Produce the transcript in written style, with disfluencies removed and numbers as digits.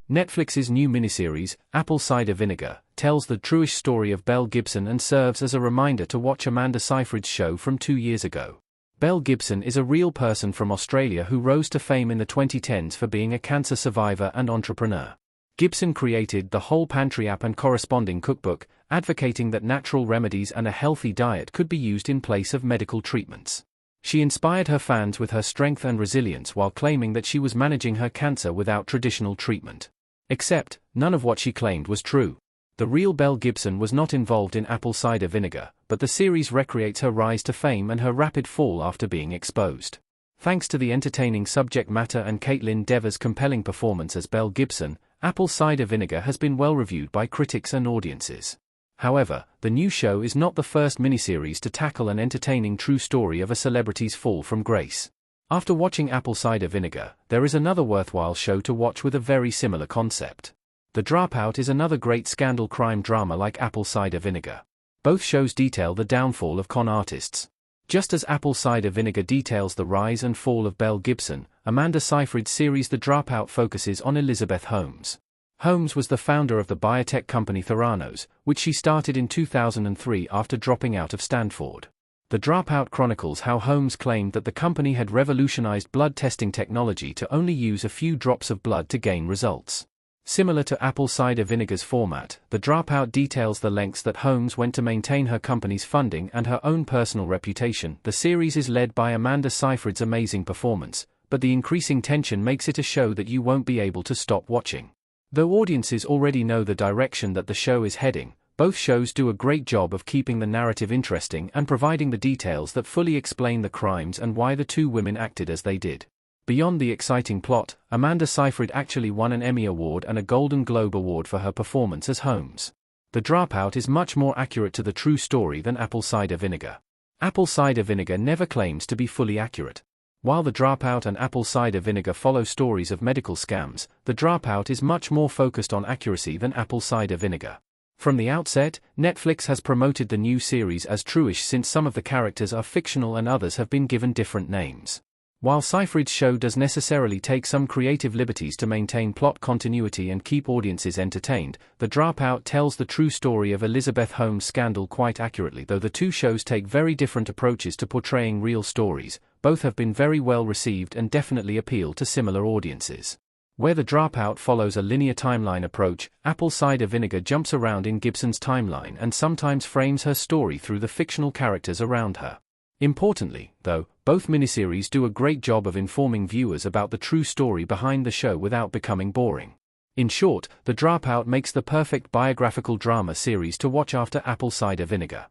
Netflix's new miniseries, Apple Cider Vinegar, tells the true-ish story of Belle Gibson and serves as a reminder to watch Amanda Seyfried's show from 2 years ago. Belle Gibson is a real person from Australia who rose to fame in the 2010s for being a cancer survivor and entrepreneur. Gibson created the Whole Pantry app and corresponding cookbook, advocating that natural remedies and a healthy diet could be used in place of medical treatments. She inspired her fans with her strength and resilience while claiming that she was managing her cancer without traditional treatment. Except, none of what she claimed was true. The real Belle Gibson was not involved in apple cider vinegar, but the series recreates her rise to fame and her rapid fall after being exposed. Thanks to the entertaining subject matter and Kaitlyn Dever's compelling performance as Belle Gibson, Apple Cider Vinegar has been well reviewed by critics and audiences. However, the new show is not the first miniseries to tackle an entertaining true story of a celebrity's fall from grace. After watching Apple Cider Vinegar, there is another worthwhile show to watch with a very similar concept. The Dropout is another great scandal crime drama like Apple Cider Vinegar. Both shows detail the downfall of con artists. Just as Apple Cider Vinegar details the rise and fall of Belle Gibson, Amanda Seyfried's series The Dropout focuses on Elizabeth Holmes. Holmes was the founder of the biotech company Theranos, which she started in 2003 after dropping out of Stanford. The Dropout chronicles how Holmes claimed that the company had revolutionized blood testing technology to only use a few drops of blood to gain results. Similar to Apple Cider Vinegar's format, The Dropout details the lengths that Holmes went to maintain her company's funding and her own personal reputation. The series is led by Amanda Seyfried's amazing performance, but the increasing tension makes it a show that you won't be able to stop watching. Though audiences already know the direction that the show is heading, both shows do a great job of keeping the narrative interesting and providing the details that fully explain the crimes and why the two women acted as they did. Beyond the exciting plot, Amanda Seyfried actually won an Emmy Award and a Golden Globe Award for her performance as Holmes. The Dropout is much more accurate to the true story than Apple Cider Vinegar. Apple Cider Vinegar never claims to be fully accurate. While The Dropout and Apple Cider Vinegar follow stories of medical scams, The Dropout is much more focused on accuracy than Apple Cider Vinegar. From the outset, Netflix has promoted the new series as true-ish since some of the characters are fictional and others have been given different names. While Seyfried's show does necessarily take some creative liberties to maintain plot continuity and keep audiences entertained, The Dropout tells the true story of Elizabeth Holmes' scandal quite accurately. Though the two shows take very different approaches to portraying real stories, both have been very well received and definitely appeal to similar audiences. Where The Dropout follows a linear timeline approach, Apple Cider Vinegar jumps around in Gibson's timeline and sometimes frames her story through the fictional characters around her. Importantly, though, both miniseries do a great job of informing viewers about the true story behind the show without becoming boring. In short, The Dropout makes the perfect biographical drama series to watch after Apple Cider Vinegar.